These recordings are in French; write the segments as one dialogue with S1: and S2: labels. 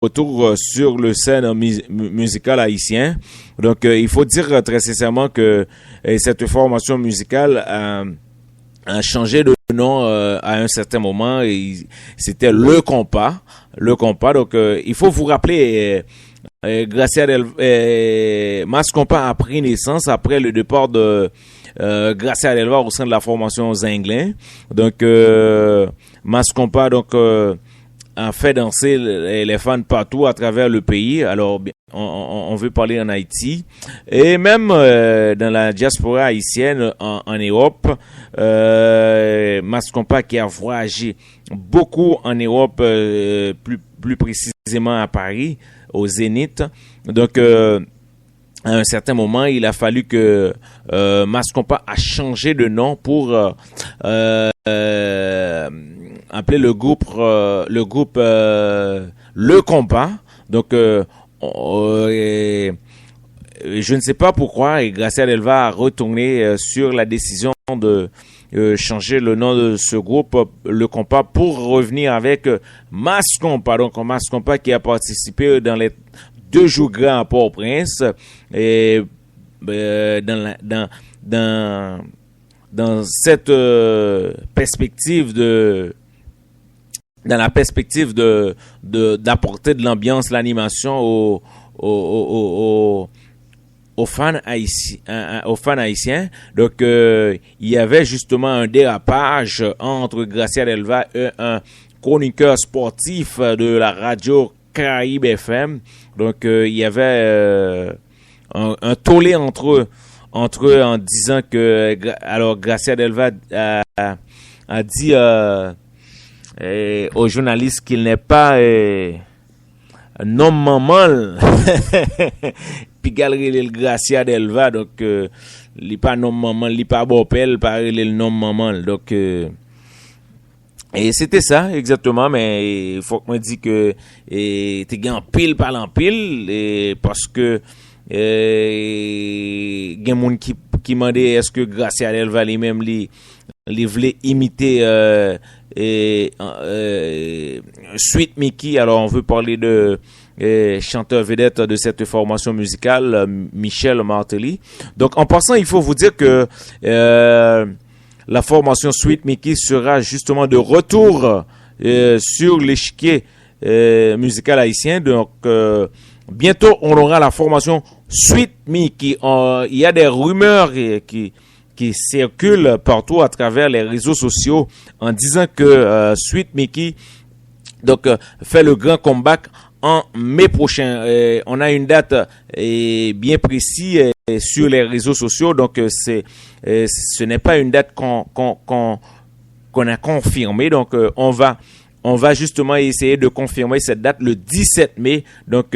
S1: retour sur le scène musical haïtien. Donc, il faut dire très sincèrement que cette formation musicale a changé de nom à un certain moment. Et c'était le compas. Le compas. Donc, il faut vous rappeler, Gracia Mas Compas a pris naissance après le départ de Gracia Delva au sein de la formation Zinglin. Donc, Mas Compas, donc, a fait danser les fans partout à travers le pays. Alors, on veut parler en Haïti et même dans la diaspora haïtienne en Europe. Mas Compas qui a voyagé beaucoup en Europe, plus précisément à Paris, au Zénith. Donc, à un certain moment, il a fallu que Mas Compas a changé de nom pour appeler le groupe Le Compas. Donc, je ne sais pas pourquoi, et Gracia Delva a retourné sur la décision de changer le nom de ce groupe, Le Compas, pour revenir avec Mas Compas. Donc, Mas Compas qui a participé dans les 2 jours grands à Port-au-Prince et dans cette perspective dans la perspective d'apporter de l'ambiance, l'animation aux fans haïtiens. Donc, il y avait justement un dérapage entre Gracia Delva et un chroniqueur sportif de la radio Caraïbe FM. Donc, il y avait un tollé entre eux en disant que alors Gracia Delva a dit aux journalistes qu'il n'est pas non maman puis galerie le Gracia Delva. Donc il pas non maman, il pas bopel, pas le nom maman. Donc et c'était ça exactement, mais il faut que me dit que t'es gain pile par en pile, et parce que gen moun qui mandé est-ce que Gracia Delva lui-même li voulait imiter Sweet Mickey. Alors on veut parler de chanteur vedette de cette formation musicale, Michel Martelly. Donc en passant, il faut vous dire que la formation Sweet Mickey sera justement de retour sur l'échiquier musical haïtien. Donc bientôt on aura la formation Sweet Mickey. Il y a des rumeurs qui circulent partout à travers les réseaux sociaux en disant que Sweet Mickey donc fait le grand comeback en mai prochain. On a une date bien précise sur les réseaux sociaux. Donc ce n'est pas une date qu'on a confirmée. Donc on va justement essayer de confirmer cette date le 17 mai. Donc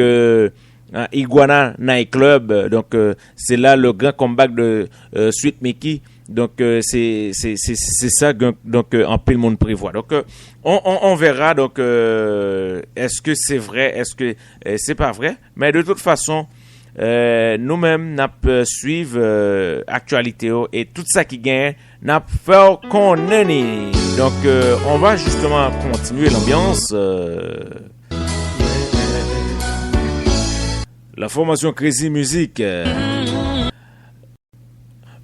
S1: Iguana Night Club. Donc c'est là le grand comeback de Sweet Mickey. Donc c'est ça donc en pile monde prévoit. Donc on verra. Donc est-ce que c'est vrai, est-ce que c'est pas vrai, mais de toute façon nous-mêmes n'a suivre actualité et tout ça qui gagne n'a fait qu'on est. Donc on va justement continuer l'ambiance. La formation Crazy Music,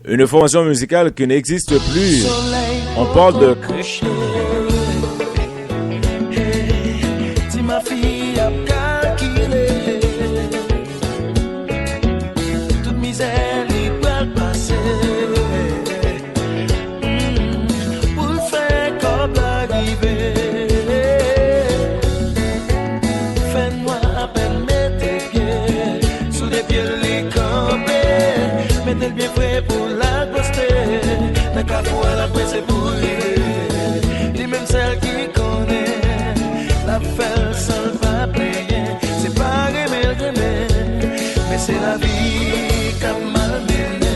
S1: une formation musicale qui n'existe plus. On parle de
S2: c'est la vie comme mal mené.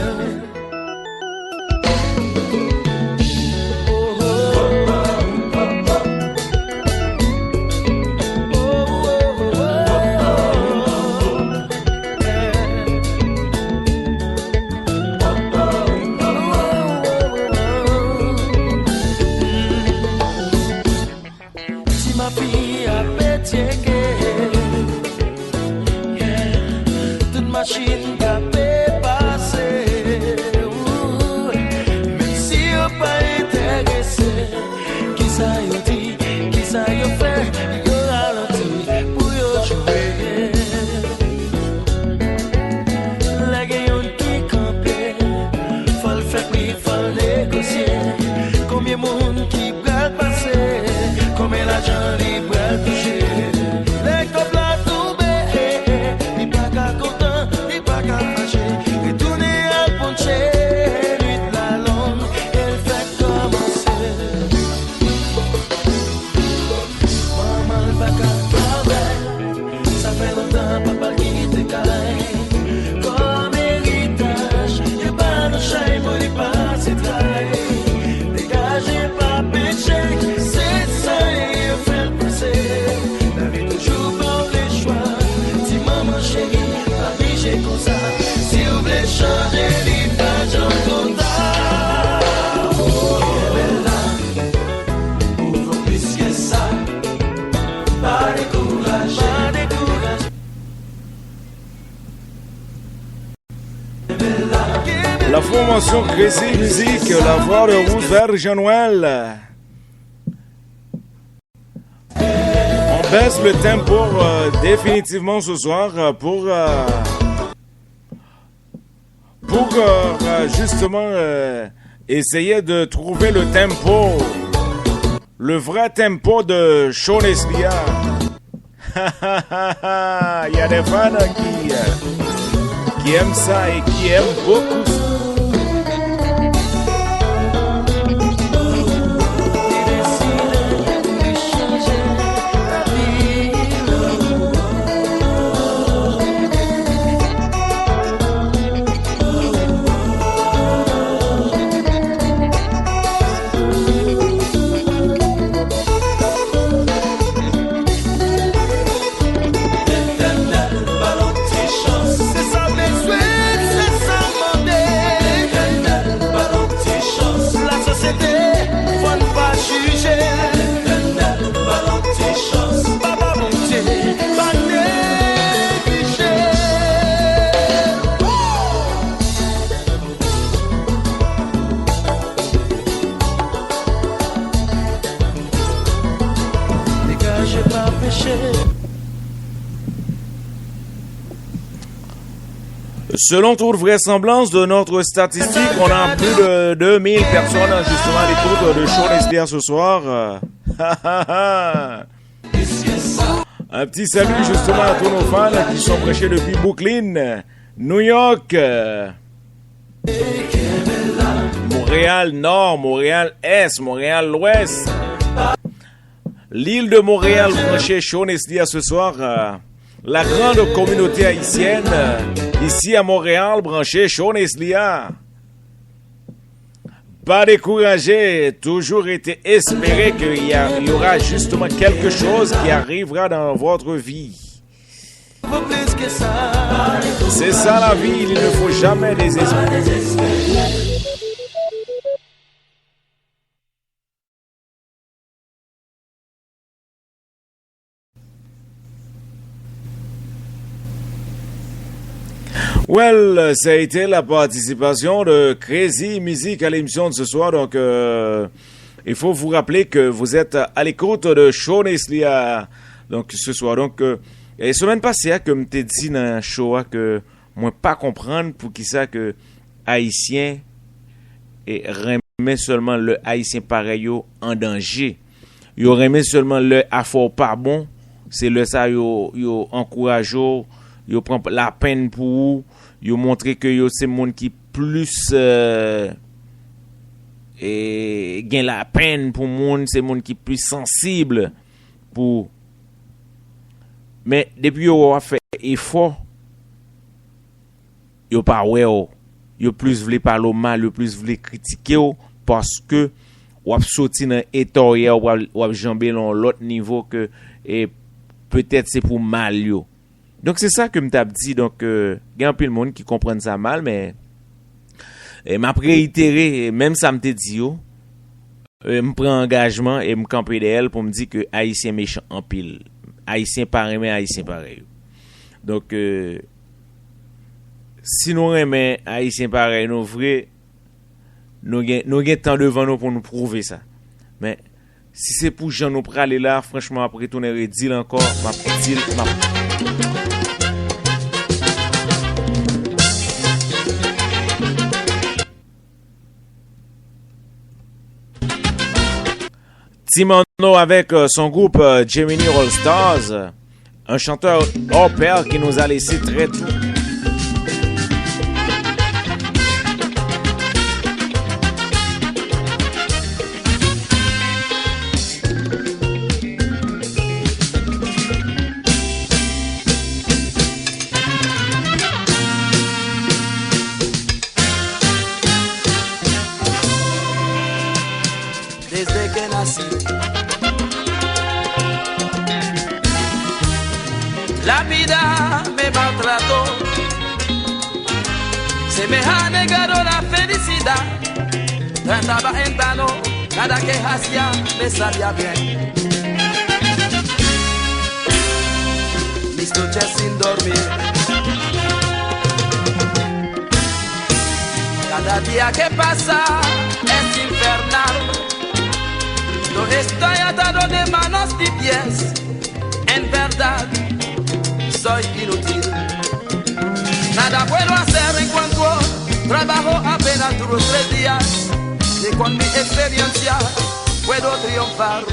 S2: Oh, oh, oh, oh, oh, oh, si ma fille a pétié machine qui peut passer. Même si on pas intéressé, qui ça y dit, qui ça y fait, yo ralenti pour yo jouer. La gagne qui campé, faut le faire puis faut le négocier. Combien monde qui va passer, combien l'argent li va toucher. Les couples la tomber, il pas qu'à content, il pas qu'à fâcher. Retourner à poncher, nuit la longue, elle fait commencer. Maman le pas qu'à travailler, ça fait longtemps papa qui te câlin. Comme héritage, y'a pas de chai pour y passer travail. Dégagez pas péché, c'est ça y fait le passer. La vie toujours pour les choix. Si maman chérie, la vie j'ai comme ça. Si vous voulez changer l'image en comptable, elle est là, ouvre plus que ça. Pas découragé, pas découragé.
S1: La formation Crazy Music, la voix de Roosevelt Jean-Noël. On baisse le tempo définitivement ce soir pour justement essayer de trouver le tempo, le vrai tempo de Sean Eslia. Il y a des fans qui aiment ça et qui aiment beaucoup ça. Selon toute vraisemblance de notre statistique, on a plus de 2000 personnes justement à l'écoute de Sean Eslia ce soir. Un petit salut justement à tous nos fans qui sont prêchés depuis Brooklyn, New York, Montréal Nord, Montréal Est, Montréal Ouest, l'île de Montréal prêchée Sean Eslia ce soir. La grande communauté haïtienne, ici à Montréal, branchée Sean Eslia. Pas découragé, toujours été espéré qu'il y aura justement quelque chose qui arrivera dans votre vie. C'est ça la vie, il ne faut jamais désespérer. Well, ça a été la participation de Crazy Music à l'émission de ce soir. Donc, il faut vous rappeler que vous êtes à l'écoute de Sean Eslia. Donc, ce soir. Donc, la semaine passée, comme tu dit dans le show, que moi, pas comprendre pour qui ça que Haïtien et remet seulement le Haïtien pareil en danger. Il remet seulement le affaire pas bon. C'est le ça, yo encourage, yo prend la peine pour vous. Yo montré que yo c'est monde qui plus et gain la peine pour monde, c'est monde qui plus sensible pour. Mais depuis yo a fait effort, yo pas ouais yo plus voulait parler mal, yo plus voulait critiquer parce que ou a sorti dans état ou a jambé dans l'autre niveau que et peut-être c'est pour mal yo. Donc c'est ça que m't'a dit. Donc il y a un peu de monde qui comprend ça mal, mais m'a réitéré même ça m't'a dit yo. Me prend engagement et me camper d'elle pour me dire que haïtien méchant en pile. Haïtien pareil mais haïtien pareil. Donc Si nous aimons Haïtien pareil, nous vrai, nous avons temps devant nous pour nous prouver ça. Mais si c'est pour Jean nous praler là, franchement, après tout, on est dit encore, Timono avec son groupe Gemini All Stars, un chanteur hors pair qui nous a laissé très tôt.
S2: Desde que nací, la vida me maltrató, se me ha negado la felicidad. Trataba en vano, cada que hacía me salía bien. Mis noches sin dormir, cada día que pasa es infernal. No estoy atado de manos y pies, en verdad soy inútil. Nada puedo hacer en cuanto trabajo apenas duro 3 días, y con mi experiencia puedo triunfar.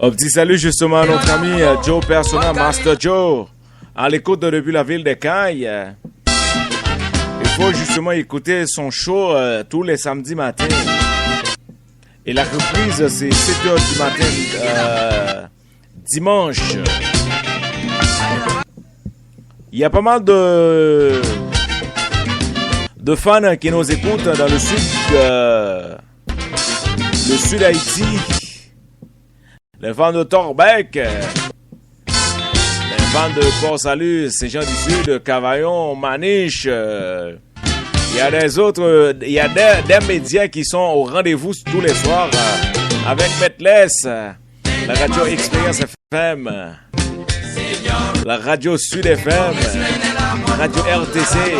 S1: Un petit salut justement à notre ami Joe Persona, Master Joe, à l'écoute depuis la ville de Caille. Il faut justement écouter son show tous les samedis matins. Et la reprise, c'est 7h du matin dimanche. Il y a pas mal de fans qui nous écoutent dans le sud d'Haïti. Les fans de Torbec. Les fans de Port-Salut, ces gens du sud, Cavaillon, Maniche. Il y a des autres, il y a des médias qui sont au rendez-vous tous les soirs avec Metless, la radio Expérience FM, la radio Sud FM, la radio RTC.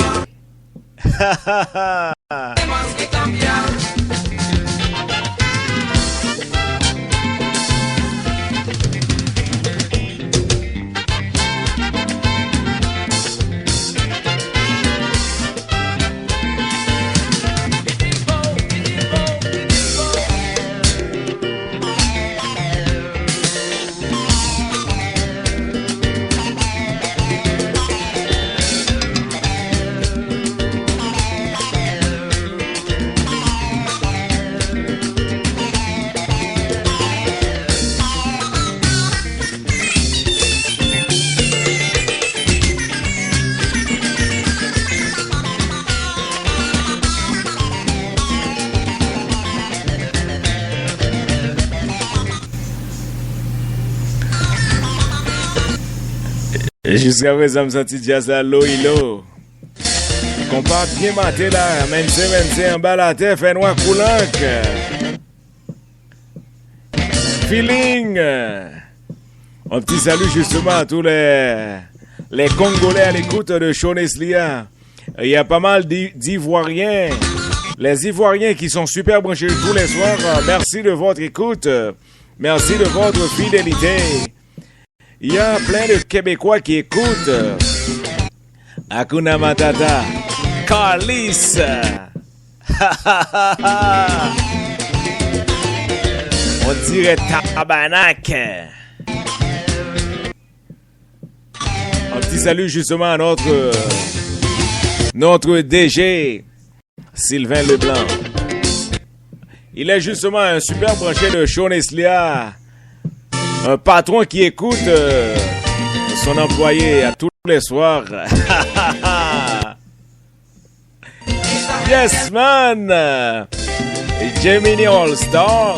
S1: Jusqu'à présent, je me sens jazz à l'eau et l'eau. Qu'on part bien maté là, même si en bas la terre fait noir coulanque. Feeling. Un petit salut justement à tous les Congolais à l'écoute de Choneslia. Il y a pas mal d'Ivoiriens. Les Ivoiriens qui sont super branchés tous les soirs. Merci de votre écoute. Merci de votre fidélité. Il y a plein de Québécois qui écoutent. Hakuna Matata. Carlis. On dirait tabarnak. Un petit salut justement à notre DG, Sylvain Leblanc. Il est justement un super branché de Choneslia. Un patron qui écoute son employé à tous les soirs. Yes, man! Gemini All Star.